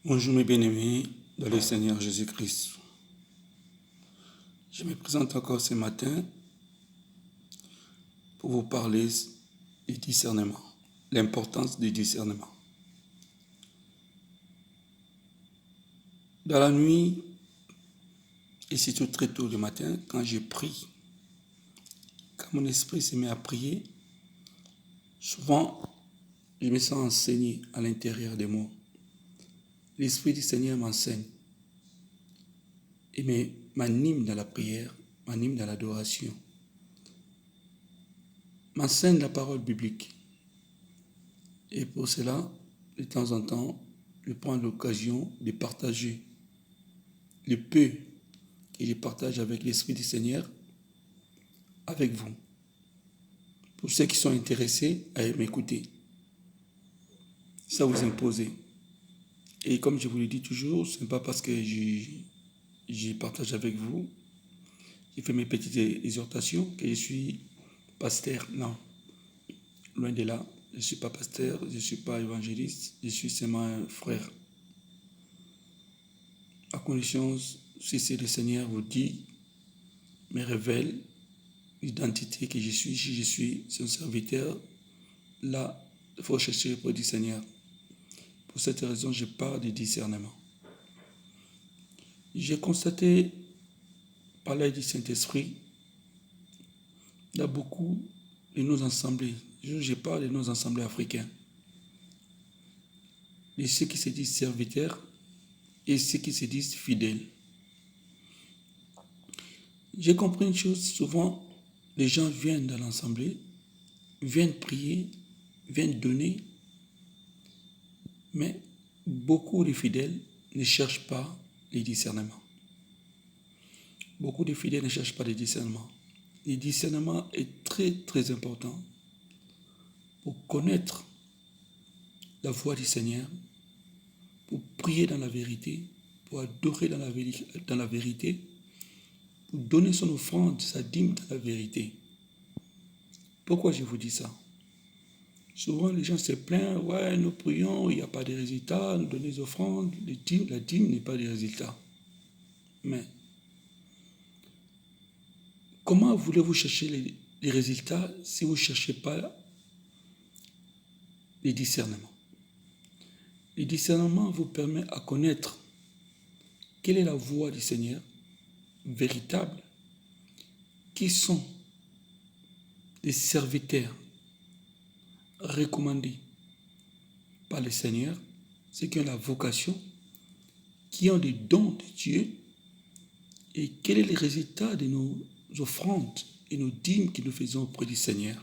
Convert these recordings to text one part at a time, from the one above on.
Bonjour mes bien-aimés dans le Seigneur Jésus-Christ. Je me présente encore ce matin pour vous parler du discernement, l'importance du discernement. Dans la nuit, et surtout très tôt le matin, quand je prie, quand mon esprit se met à prier, souvent je me sens enseigné à l'intérieur de moi. L'Esprit du Seigneur m'enseigne et m'anime dans la prière, m'anime dans l'adoration, m'enseigne la parole biblique. Et pour cela, de temps en temps, je prends l'occasion de partager le peu que je partage avec l'Esprit du Seigneur avec vous. Pour ceux qui sont intéressés à m'écouter, ça vous impose. Et comme je vous le dis toujours, ce n'est pas parce que je partage avec vous, je fais mes petites exhortations que je suis pasteur. Non, loin de là, je ne suis pas pasteur, je ne suis pas évangéliste, je suis seulement un frère. À condition, si le Seigneur vous dit, me révèle l'identité que je suis, si je suis son serviteur, là, il faut chercher auprès du Seigneur. Pour cette raison, je parle du discernement. J'ai constaté, par l'aide du Saint-Esprit, il y a beaucoup de nos assemblées. Je parle de nos assemblées africaines. De ceux qui se disent serviteurs et ceux qui se disent fidèles. J'ai compris une chose, souvent, les gens viennent dans l'assemblée, viennent prier, viennent donner, mais beaucoup de fidèles ne cherchent pas le discernement. Beaucoup de fidèles ne cherchent pas le discernement. Le discernement est très, très important pour connaître la voix du Seigneur, pour prier dans la vérité, pour adorer dans la vérité, pour donner son offrande, sa dîme dans la vérité. Pourquoi je vous dis ça? Souvent, les gens se plaignent, ouais, nous prions, il n'y a pas de résultats, nous donnons des offrandes, la dîme n'est pas de résultats. Mais comment voulez-vous chercher les résultats si vous ne cherchez pas le discernement? Le discernement vous permet à connaître quelle est la voix du Seigneur véritable, qui sont les serviteurs recommandés par le Seigneur, ceux qui ont la vocation, qui ont des dons de Dieu, et quel est le résultat de nos offrandes et nos dîmes que nous faisons auprès du Seigneur.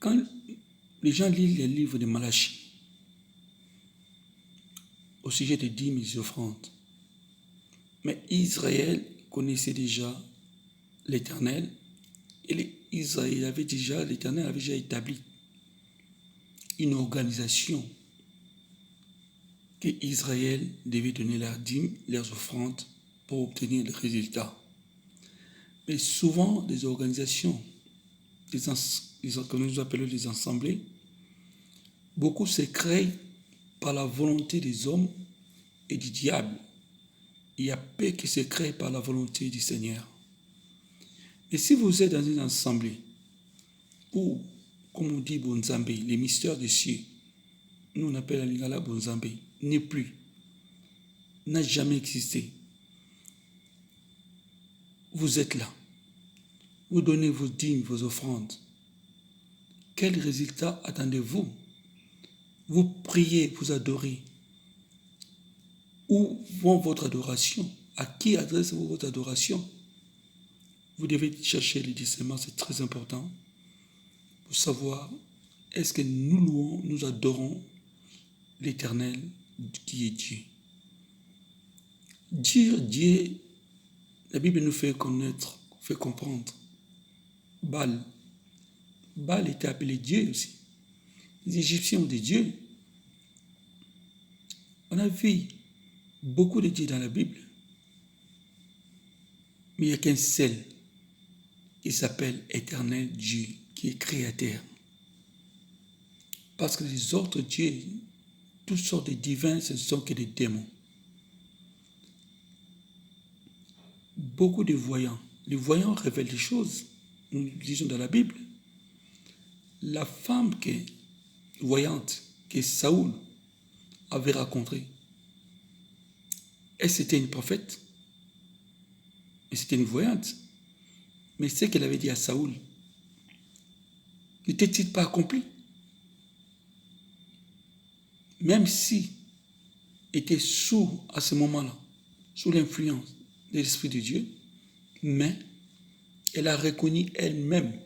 Quand les gens lisent les livres de Malachie au sujet des dîmes et des offrandes, mais Israël connaissait déjà l'Éternel, et l'Éternel avait déjà établi une organisation que Israël devait donner leurs dîmes, leurs offrandes pour obtenir le résultat. Mais souvent, des organisations, que nous appelons les assemblées, beaucoup se créent par la volonté des hommes et du diable. Il y a peu qui se créent par la volonté du Seigneur. Et si vous êtes dans une assemblée où, comme on dit Bonzambe, les mystères des cieux, nous on appelle à Lingala Bonzambe, n'est plus, n'a jamais existé. Vous êtes là. Vous donnez vos dîmes, vos offrandes. Quel résultat attendez-vous? Vous priez, vous adorez. Où va votre adoration? À qui adressez-vous votre adoration? Vous devez chercher le discernement, c'est très important pour savoir est-ce que nous louons, nous adorons l'Éternel qui est Dieu. Dire Dieu, la Bible nous fait connaître, fait comprendre. Baal était appelé Dieu aussi. Les Égyptiens ont des dieux. On a vu beaucoup de dieux dans la Bible. Mais il n'y a qu'un seul qui s'appelle Éternel Dieu, qui est créateur. Parce que les autres dieux toutes sortes de divins, ce ne sont que des démons. Beaucoup de voyants. Les voyants révèlent des choses. Nous lisons dans la Bible. La femme voyante que Saoul avait rencontrée, elle c'était une prophète, et c'était une voyante. Mais ce qu'elle avait dit à Saoul n'était-il pas accompli? Même si était sourd à ce moment-là, sous l'influence de l'Esprit de Dieu, mais elle a reconnu elle-même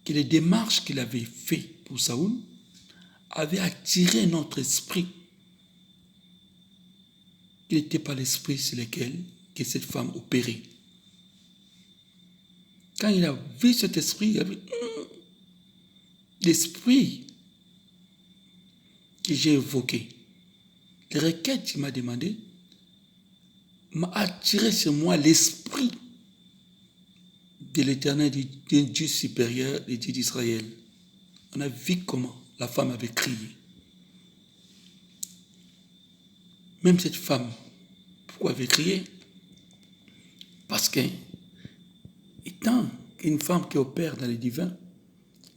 que les démarches qu'il avait faites pour Saoul avaient attiré notre esprit. Il n'était pas l'esprit sur lequel que cette femme opérait. Quand il a vu cet esprit, il a vu l'esprit que j'ai évoqué. Les requêtes qu'il m'a demandé m'a attiré sur moi l'esprit de l'Éternel, du Dieu supérieur, du Dieu d'Israël. On a vu comment la femme avait crié. Même cette femme, pourquoi avait crié? Parce que, étant une femme qui opère dans les divins,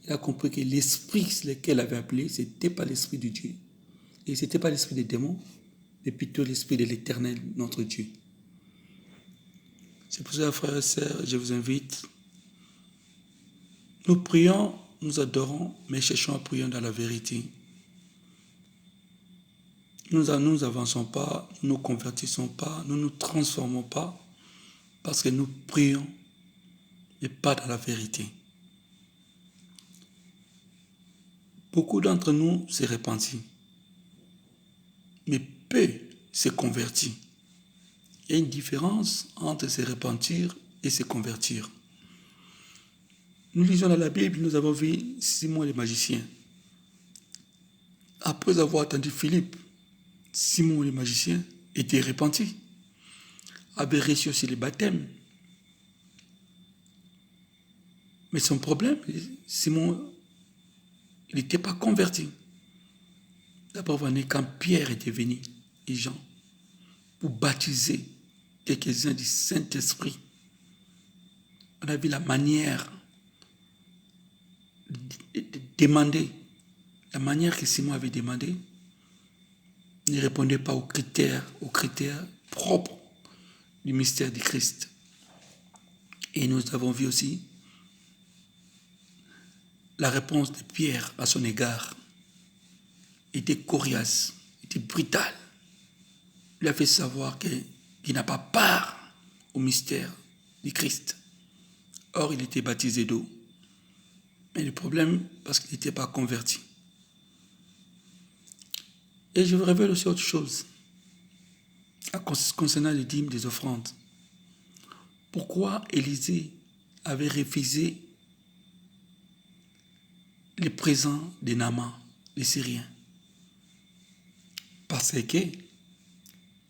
elle a compris que l'esprit sur lequel elle avait appelé, ce n'était pas l'esprit de Dieu. Et ce n'était pas l'esprit des démons, mais plutôt l'esprit de l'Éternel, notre Dieu. C'est pour ça, frères et sœurs, je vous invite. Nous prions, nous adorons, mais cherchons à prier dans la vérité. Nous n'avançons pas, nous ne nous convertissons pas, nous ne nous transformons pas, parce que nous prions, mais pas dans la vérité. Beaucoup d'entre nous se repentent, mais peu se convertissent. Il y a une différence entre se repentir et se convertir. Nous lisons dans la Bible, nous avons vu Simon le magicien. Après avoir entendu Philippe, Simon le magicien était repenti, avait reçu aussi le baptême. Mais son problème, Simon, il n'était pas converti. D'abord, quand Pierre était venu, et Jean, pour baptiser quelques-uns du Saint-Esprit, on a vu la manière de demander, la manière que Simon avait demandé, ne répondait pas aux critères propres du mystère du Christ. Et nous avons vu aussi la réponse de Pierre à son égard était coriace, était brutale. Il a fait savoir qu'il n'a pas part au mystère du Christ. Or, il était baptisé d'eau. Mais le problème, parce qu'il n'était pas converti. Et je vous révèle aussi autre chose concernant les dîmes des offrandes. Pourquoi Élisée avait refusé les présents de Naaman, les Syriens? Parce que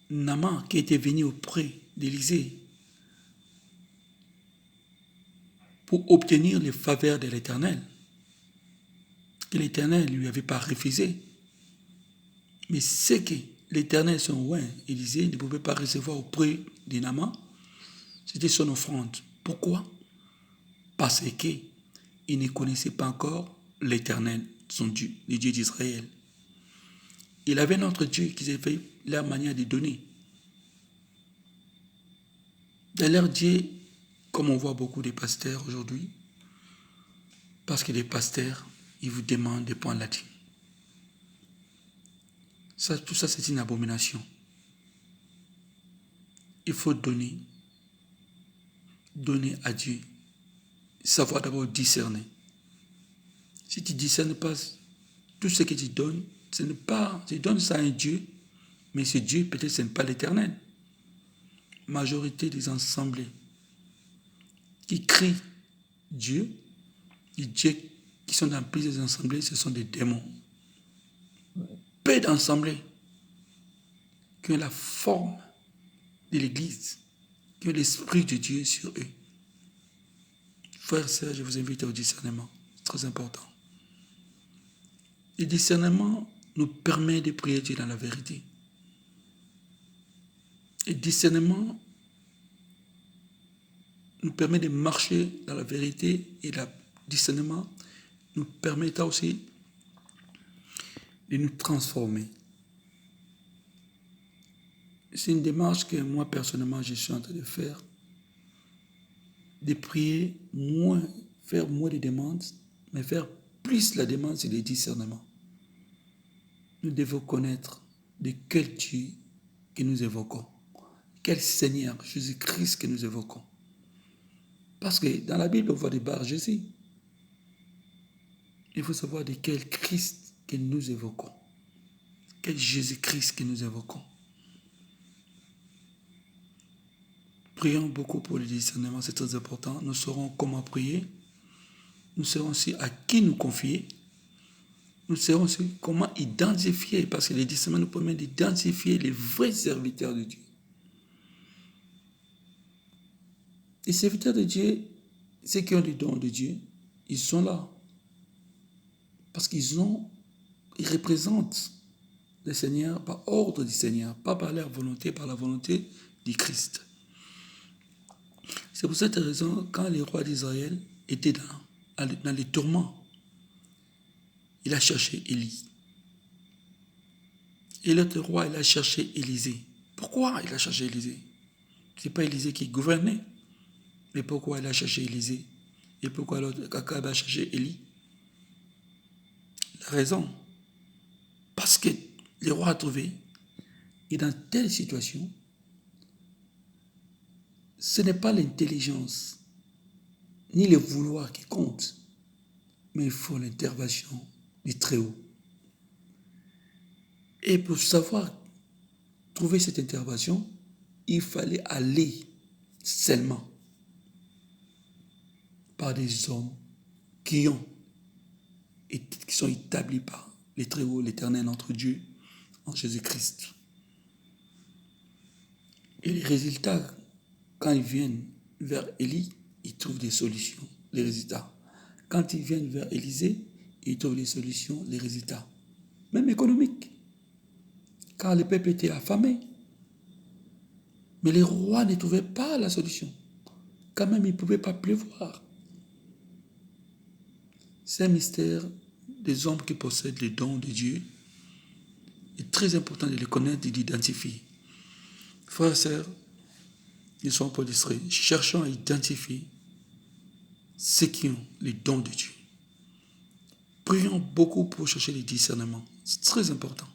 Naaman, qui était venu auprès d'Élisée pour obtenir les faveurs de l'Éternel, que l'Éternel ne lui avait pas refusé, mais c'est que l'Éternel, son roi, Élisée, ne pouvait pas recevoir auprès de Naaman, c'était son offrande. Pourquoi? Parce qu'il ne connaissait pas encore l'Éternel, son Dieu, le Dieu d'Israël. Il avait notre Dieu qui avait leur manière de donner. Dans leur Dieu, comme on voit beaucoup de pasteurs aujourd'hui, parce que les pasteurs, ils vous demandent des points latins. Tout ça, c'est une abomination. Il faut donner à Dieu, savoir d'abord discerner. Si tu ne discernes pas tout ce que tu donnes, tu donnes ça à un Dieu, mais ce Dieu, peut-être, ce n'est pas l'Éternel. Majorité des assemblées qui crient Dieu, les dieux qui sont dans plusieurs assemblées, ce sont des démons. Peu d'assemblées qui ont la forme de l'Église, qui ont l'Esprit de Dieu sur eux. Frères et sœurs, je vous invite au discernement. C'est très important. Le discernement nous permet de prier Dieu dans la vérité. Et discernement nous permet de marcher dans la vérité et le discernement nous permettra aussi de nous transformer. C'est une démarche que moi personnellement je suis en train de faire, de prier moins, faire moins de demandes, mais faire plus la demande, c'est le discernement. Nous devons connaître de quel Dieu que nous évoquons, quel Seigneur Jésus-Christ que nous évoquons. Parce que dans la Bible, on voit des barres Jésus. Il faut savoir de quel Christ que nous évoquons, quel Jésus-Christ que nous évoquons. Prions beaucoup pour le discernement, c'est très important. Nous saurons comment prier. Nous saurons aussi à qui nous confier. Nous saurons aussi comment identifier, parce que le discernement nous permet d'identifier les vrais serviteurs de Dieu. Les serviteurs de Dieu, ceux qui ont les dons de Dieu, ils sont là. Parce qu'ils représentent le Seigneur par ordre du Seigneur, pas par leur volonté, par la volonté du Christ. C'est pour cette raison, quand les rois d'Israël étaient dans les tourments, il a cherché Élie. Et l'autre roi, il a cherché Élisée. Pourquoi il a cherché Élisée? Ce n'est pas Élisée qui gouvernait. Mais pourquoi il a cherché Élisée? Et pourquoi l'autre Akab a cherché Élie? La raison, parce que le roi a trouvé, et dans telle situation, ce n'est pas l'intelligence, ni le vouloir qui compte, mais il faut l'intervention du Très-Haut. Et pour savoir trouver cette intervention, il fallait aller seulement par des hommes qui sont établis par les Très-Hauts, l'Éternel, notre Dieu, en Jésus-Christ. Et les résultats, quand ils viennent vers Élie, ils trouvent des solutions, les résultats. Quand ils viennent vers Élisée, ils trouvent les solutions, les résultats. Même économiques. Car le peuple était affamé. Mais les rois ne trouvaient pas la solution. Quand même, ils ne pouvaient pas pleuvoir. C'est un mystère des hommes qui possèdent les dons de Dieu. Il est très important de les connaître et d'identifier. Frères et sœurs, ne soyons pas distraits. Cherchons à identifier ceux qui ont les dons de Dieu. Prions beaucoup pour chercher le discernement. C'est très important.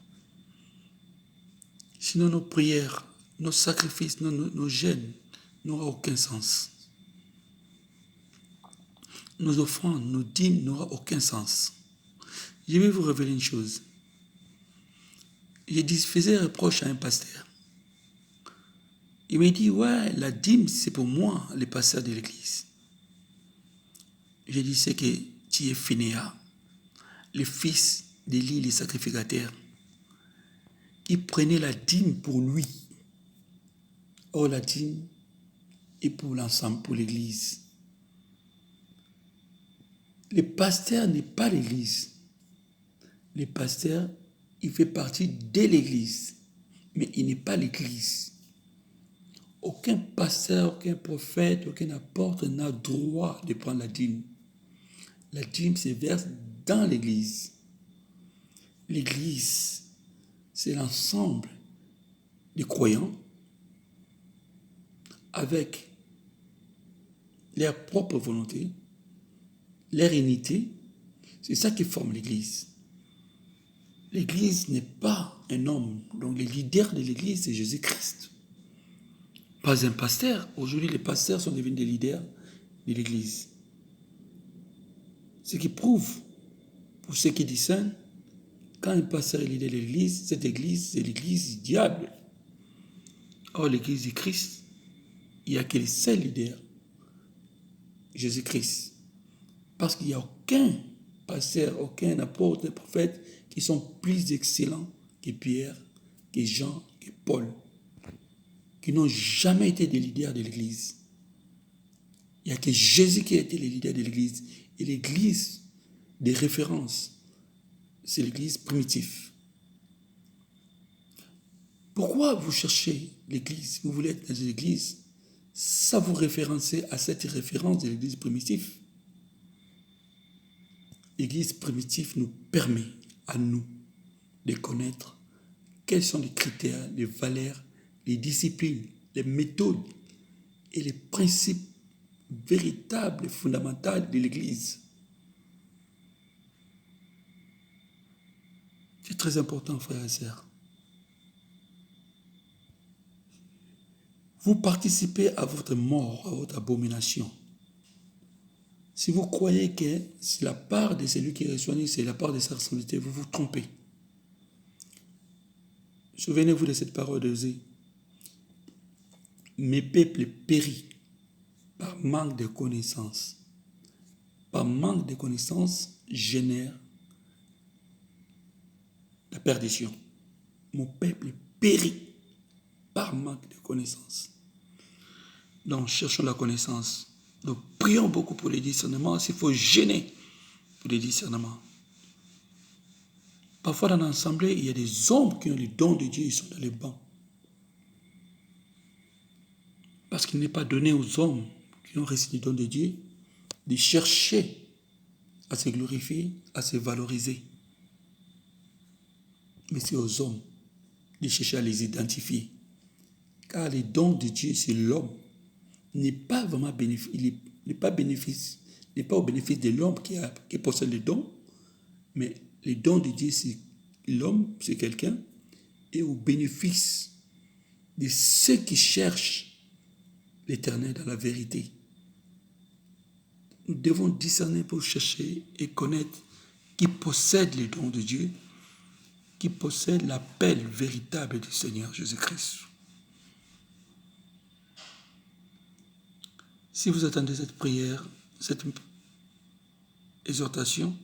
Sinon, nos prières, nos sacrifices, nos jeûnes n'auront aucun sens. Nos offrandes, nos dîmes n'auront aucun sens. Je vais vous révéler une chose. Je faisais reproche à un pasteur. Il m'a dit, ouais, la dîme, c'est pour moi, le pasteur de l'église. J'ai dit, c'est que tu es Phinehas, le fils d'Élie, le sacrificateur, qui prenait la dîme pour lui. Or, la dîme est pour l'ensemble, pour l'église. Le pasteur n'est pas l'église. Le pasteur, il fait partie de l'église, mais il n'est pas l'église. Aucun pasteur, aucun prophète, aucun apôtre n'a droit de prendre la dîme. La dîme se verse dans l'église. L'église, c'est l'ensemble des croyants avec leur propre volonté, leur unité. C'est ça qui forme l'église. L'église n'est pas un homme. Donc le leader de l'église, c'est Jésus-Christ. Pas un pasteur. Aujourd'hui, les pasteurs sont devenus des leaders de l'église. Ce qui prouve, pour ceux qui discernent, quand un pasteur est leader de l'église, cette église, c'est l'église du diable. Or, l'église du Christ, il n'y a que le seul leader, Jésus-Christ. Parce qu'il n'y a aucun pasteur, aucun apôtre, prophète qui sont plus excellents que Pierre, que Jean, que Paul, qui n'ont jamais été des leaders de l'église. Il n'y a que Jésus qui a été le leader de l'église. Et l'église de référence, c'est l'église primitive. Pourquoi vous cherchez l'église? Vous voulez être dans une église? Ça vous référencez à cette référence de l'église primitive. L'église primitive nous permet à nous de connaître quels sont les critères, les valeurs, les disciplines, les méthodes et les principes véritables et fondamentaux de l'église. C'est très important, frères et sœurs. Vous participez à votre mort, à votre abomination. Si vous croyez que c'est la part de celui qui est soigné, c'est la part de sa responsabilité, vous vous trompez. Souvenez-vous de cette parole d'Osée. Mes peuples périssent par manque de connaissances. Par manque de connaissances génère la perdition. Mon peuple périt par manque de connaissances. Donc, cherchons la connaissance. Donc, prions beaucoup pour les discernements. S'il faut gêner pour les discernements. Parfois, dans l'assemblée, il y a des hommes qui ont les dons de Dieu, ils sont dans les bancs. Parce qu'il n'est pas donné aux hommes qui ont reçu les dons de Dieu de chercher à se glorifier, à se valoriser. Mais c'est aux hommes de chercher à les identifier. Car les dons de Dieu, c'est l'homme. N'est pas vraiment bénéfice, il n'est pas au bénéfice de l'homme qui possède les dons, mais les dons de Dieu, c'est l'homme, c'est quelqu'un, et au bénéfice de ceux qui cherchent l'Éternel dans la vérité. Nous devons discerner pour chercher et connaître qui possède les dons de Dieu, qui possède l'appel véritable du Seigneur Jésus-Christ. Si vous attendez cette prière, cette exhortation,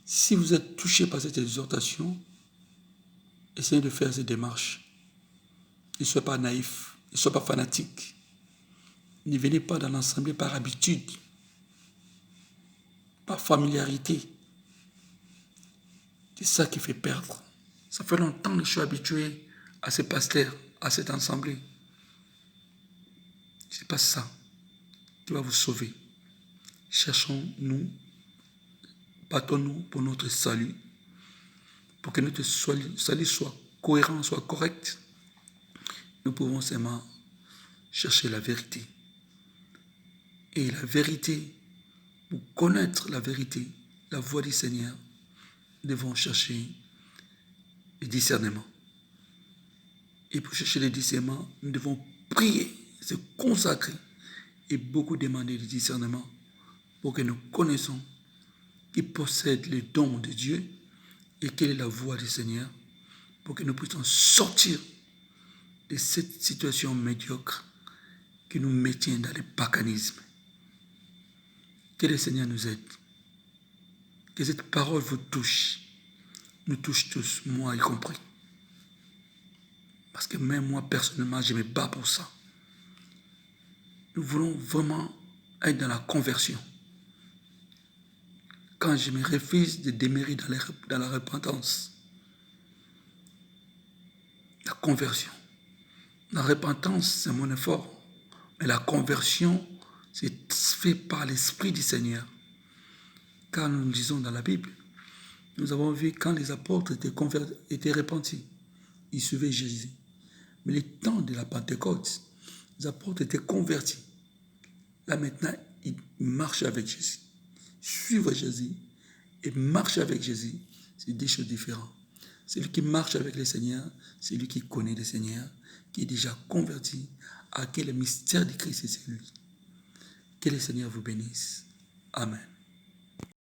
si vous êtes touché par cette exhortation, essayez de faire cette démarche. Ne soyez pas naïf, ne soyez pas fanatique. Ne venez pas dans l'assemblée par habitude, par familiarité. C'est ça qui fait perdre. Ça fait longtemps que je suis habitué à ce pasteur, à cette assemblée. Ce n'est pas ça qui va vous sauver. Cherchons-nous, battons-nous pour notre salut, pour que notre salut soit cohérent, soit correct. Nous pouvons seulement chercher la vérité. Et la vérité, pour connaître la vérité, la voix du Seigneur, nous devons chercher le discernement. Et pour chercher le discernement, nous devons prier, se consacrer et beaucoup demander le discernement pour que nous connaissions qui possède les dons de Dieu et quelle est la voix du Seigneur pour que nous puissions sortir de cette situation médiocre qui nous maintient dans le paganisme. Que le Seigneur nous aide. Que cette parole vous touche. Nous touche tous, moi y compris. Parce que même moi, personnellement, je me bats pour ça. Nous voulons vraiment être dans la conversion. Quand je me refuse de demeurer dans la repentance. La conversion. La repentance, c'est mon effort. Mais la conversion, c'est fait par l'Esprit du Seigneur. Car nous disons dans la Bible, nous avons vu quand les apôtres étaient repentis, ils suivaient Jésus. Mais le temps de la Pentecôte, les apôtres étaient convertis. Là maintenant, ils marchent avec Jésus. Suivre Jésus et marcher avec Jésus, c'est deux choses différentes. Celui qui marche avec le Seigneur, c'est lui qui connaît le Seigneur, qui est déjà converti, à qui le mystère du Christ est celui. Que le Seigneur vous bénisse. Amen.